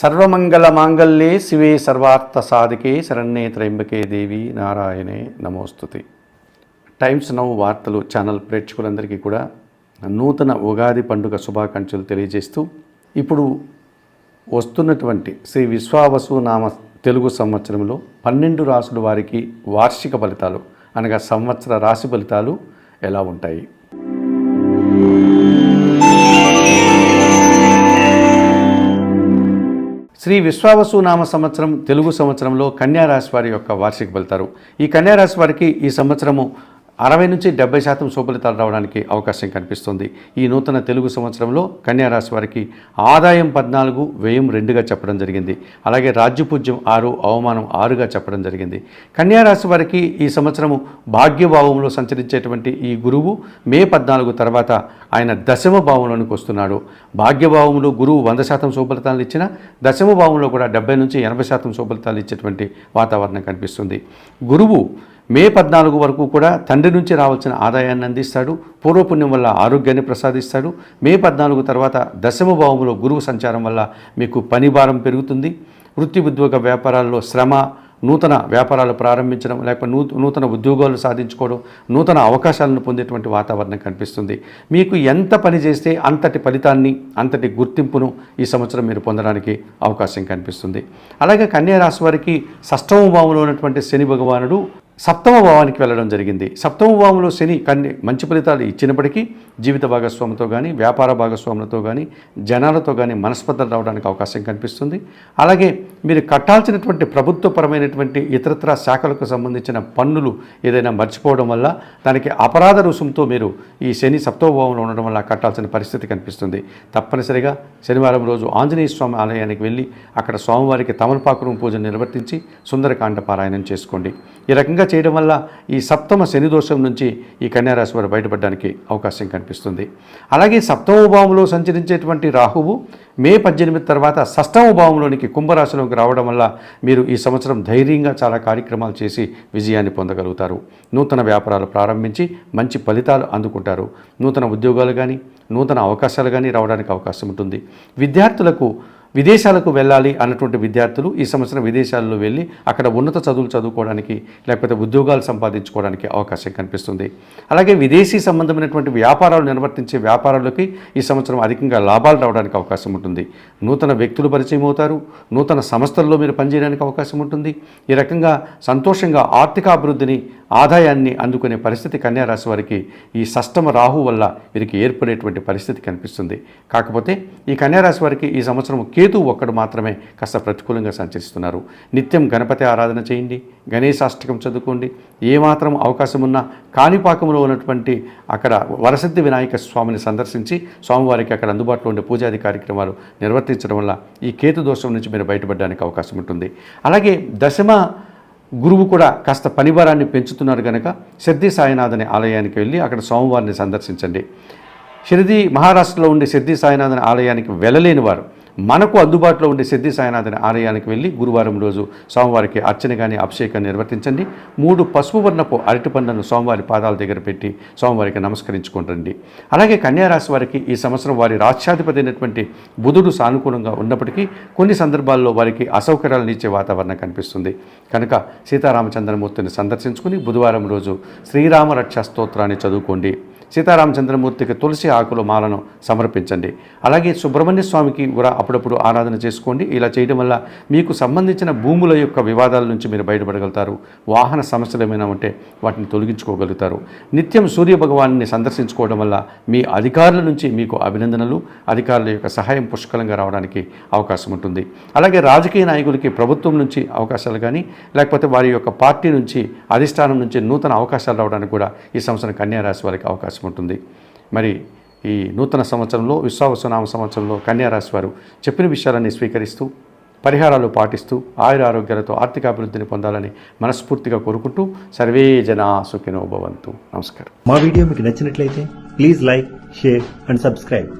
సర్వమంగళ మాంగళ్యే శివే సర్వార్థ సాధికే శరణ్యే త్రయంబకే దేవి నారాయణే నమోస్తుతే. టైమ్స్ నౌ వార్తలు ఛానల్ ప్రేక్షకులందరికీ కూడా నూతన ఉగాది పండుగ శుభాకాంక్షలు తెలియజేస్తూ ఇప్పుడు వస్తున్నటువంటి శ్రీ విశ్వావసు నామ తెలుగు సంవత్సరంలో 12 రాసుల వారికి వార్షిక ఫలితాలు అనగా సంవత్సర రాశి ఫలితాలు ఎలా ఉంటాయి? శ్రీ విశ్వావసు నామ సంవత్సరం తెలుగు సంవత్సరంలో కన్యా రాశి వారి యొక్క వార్షిక ఫలితాలు. ఈ కన్యా రాశి వారికి ఈ సంవత్సరము 60 నుంచి 70% శుభఫలితాలు రావడానికి అవకాశం కనిపిస్తుంది. ఈ నూతన తెలుగు సంవత్సరంలో కన్యా రాశి వారికి ఆదాయం 14, వ్యయం 2గా చెప్పడం జరిగింది. అలాగే రాజ్యపూజ్యం 6, అవమానం 6గా చెప్పడం జరిగింది. కన్యా రాశి వారికి ఈ సంవత్సరము భాగ్యభావంలో సంచరించేటువంటి ఈ గురువు మే 14 తర్వాత ఆయన దశమ భావంలోనికి వస్తున్నాడు. భాగ్యభావంలో గురువు 100% శుభఫలితాలను ఇచ్చిన దశమ భావంలో కూడా 70 నుంచి 80% శుభఫలితాలు ఇచ్చేటువంటి వాతావరణం కనిపిస్తుంది. గురువు మే 14 వరకు కూడా తండ్రి నుంచి రావాల్సిన ఆదాయాన్ని అందిస్తాడు. పూర్వపుణ్యం వల్ల ఆరోగ్యాన్ని ప్రసాదిస్తాడు. మే 14 తర్వాత దశమ భావంలో గురువు సంచారం వల్ల మీకు పని భారం పెరుగుతుంది. వృత్తి ఉద్యోగ వ్యాపారాల్లో శ్రమ, నూతన వ్యాపారాలు ప్రారంభించడం, లేకపోతే నూతన ఉద్యోగాలు సాధించుకోవడం, నూతన అవకాశాలను పొందేటువంటి వాతావరణం కనిపిస్తుంది. మీకు ఎంత పని చేస్తే అంతటి ఫలితాన్ని, అంతటి గుర్తింపును ఈ సంవత్సరం మీరు పొందడానికి అవకాశం కనిపిస్తుంది. అలాగే కన్యా రాశి వారికి షష్టమ భావంలో ఉన్నటువంటి శని భగవానుడు సప్తమ భావానికి వెళ్ళడం జరిగింది. సప్తమ భావంలో శని మంచి ఫలితాలు ఇచ్చినప్పటికీ జీవిత భాగస్వామితో కానీ, వ్యాపార భాగస్వాములతో కానీ, జనాలతో కానీ మనస్పర్ధలు రావడానికి అవకాశం కనిపిస్తుంది. అలాగే మీరు కట్టాల్సినటువంటి ప్రభుత్వపరమైనటువంటి ఇతరత్ర శాఖలకు సంబంధించిన పన్నులు ఏదైనా మర్చిపోవడం వల్ల దానికి అపరాధ రుసుముతో మీరు ఈ శని సప్తమ భావంలో ఉండడం వల్ల కట్టాల్సిన పరిస్థితి కనిపిస్తుంది. తప్పనిసరిగా శనివారం రోజు ఆంజనేయ స్వామి ఆలయానికి వెళ్ళి అక్కడ స్వామివారికి తమలపాకురం పూజను నిర్వర్తించి సుందరకాండ పారాయణం చేసుకోండి. ఈ రకంగా చేయడం వల్ల ఈ సప్తమ శని దోషం నుంచి ఈ కన్యా రాశి వారు బయటపడడానికి అవకాశం కనిపిస్తుంది. అలాగే సప్తమ భావంలో సంచరించేటువంటి రాహువు మే 18 తర్వాత షష్టమ భావంలోనికి కుంభరాశిలోకి రావడం వల్ల మీరు ఈ సంవత్సరం ధైర్యంగా చాలా కార్యక్రమాలు చేసి విజయాన్ని పొందగలుగుతారు. నూతన వ్యాపారాలు ప్రారంభించి మంచి ఫలితాలు అందుకుంటారు. నూతన ఉద్యోగాలు కానీ, నూతన అవకాశాలు కానీ రావడానికి అవకాశం ఉంటుంది. విద్యార్థులకు విదేశాలకు వెళ్ళాలి అన్నటువంటి విద్యార్థులు ఈ సంవత్సరం విదేశాల్లో వెళ్ళి అక్కడ ఉన్నత చదువులు చదువుకోవడానికి, లేకపోతే ఉద్యోగాలు సంపాదించుకోవడానికి అవకాశం కనిపిస్తుంది. అలాగే విదేశీ సంబంధమైనటువంటి వ్యాపారాలు నిర్వర్తించే వ్యాపారాలకి ఈ సంవత్సరం అధికంగా లాభాలు రావడానికి అవకాశం ఉంటుంది. నూతన వ్యక్తులు పరిచయం అవుతారు. నూతన సంస్థల్లో మీరు పనిచేయడానికి అవకాశం ఉంటుంది. ఈ రకంగా సంతోషంగా ఆర్థిక అభివృద్ధిని, ఆదాయాన్ని అందుకునే పరిస్థితి కన్యా రాశి వారికి ఈ షష్టమ రాహు వల్ల వీరికి ఏర్పడేటువంటి పరిస్థితి కనిపిస్తుంది. కాకపోతే ఈ కన్యా రాశి వారికి ఈ సంవత్సరం కేతు ఒక్కడు మాత్రమే కాస్త ప్రతికూలంగా సంచరిస్తున్నారు. నిత్యం గణపతి ఆరాధన చేయండి, గణేశాష్టకం చదువుకోండి. ఏమాత్రం అవకాశం ఉన్నా కాణిపాకంలో ఉన్నటువంటి అక్కడ వరసిద్ధి వినాయక స్వామిని సందర్శించి స్వామివారికి అక్కడ అందుబాటులో ఉండే పూజాది కార్యక్రమాలు నిర్వర్తించడం వల్ల ఈ కేతు దోషం నుంచి మీరు బయటపడడానికి అవకాశం ఉంటుంది. అలాగే దశమ గురువు కూడా కాస్త పనిభారాన్ని పెంచుతున్నారు కనుక సిద్ధి సాయినాథని ఆలయానికి వెళ్ళి అక్కడ స్వామివారిని సందర్శించండి. షిరిడి మహారాష్ట్రలో ఉండే సిద్ధి సాయినాథని ఆలయానికి వెళ్ళలేని వారు మనకు అందుబాటులో ఉండే సిద్ధి సాయినాథని ఆలయానికి వెళ్ళి గురువారం రోజు స్వామివారికి అర్చన కానీ అభిషేకాన్ని నిర్వర్తించండి. 3 పసుపు వర్ణపు అరటి పండ్లను స్వామివారి పాదాల దగ్గర పెట్టి స్వామివారికి నమస్కరించుకుంటండి. అలాగే కన్యా రాశి వారికి ఈ సంవత్సరం వారి రాష్ట్రాధిపతి అయినటువంటి బుధుడు సానుకూలంగా ఉన్నప్పటికీ కొన్ని సందర్భాల్లో వారికి అసౌకర్యాలను ఇచ్చే వాతావరణం కనిపిస్తుంది. కనుక సీతారామచంద్రమూర్తిని సందర్శించుకుని బుధవారం రోజు శ్రీరామ రక్షా స్తోత్రాన్ని చదువుకోండి. సీతారామచంద్రమూర్తికి తులసి ఆకుల మాలను సమర్పించండి. అలాగే సుబ్రహ్మణ్య స్వామికి కూడా అప్పుడప్పుడు ఆరాధన చేసుకోండి. ఇలా చేయడం వల్ల మీకు సంబంధించిన భూముల యొక్క వివాదాల నుంచి మీరు బయటపడగలుగుతారు. వాహన సమస్యలు ఏమైనా ఉంటే వాటిని తొలగించుకోగలుగుతారు. నిత్యం సూర్య భగవాన్ని సందర్శించుకోవడం వల్ల మీ అధికారుల నుంచి మీకు అభినందనలు, అధికారుల యొక్క సహాయం పుష్కలంగా రావడానికి అవకాశం ఉంటుంది. అలాగే రాజకీయ నాయకులకి ప్రభుత్వం నుంచి అవకాశాలు కానీ, లేకపోతే వారి యొక్క పార్టీ నుంచి, అధిష్టానం నుంచి నూతన అవకాశాలు రావడానికి కూడా ఈ సంవత్సరం కన్యా రాశి వారికి అవకాశం ఉంటుంది. మరి ఈ నూతన సంవత్సరంలో విశ్వావసునామ సంవత్సరంలో కన్యా రాశి వారు చెప్పిన విషయాలన్నీ స్వీకరిస్తూ పరిహారాలు పాటిస్తూ ఆయురారోగ్యాలతో ఆర్థికాభివృద్ధిని పొందాలని మనస్ఫూర్తిగా కోరుకుంటూ సర్వే జనా సుఖినో భవంతు. నమస్కారం. మా వీడియో మీకు నచ్చినట్లయితే please like, share and subscribe.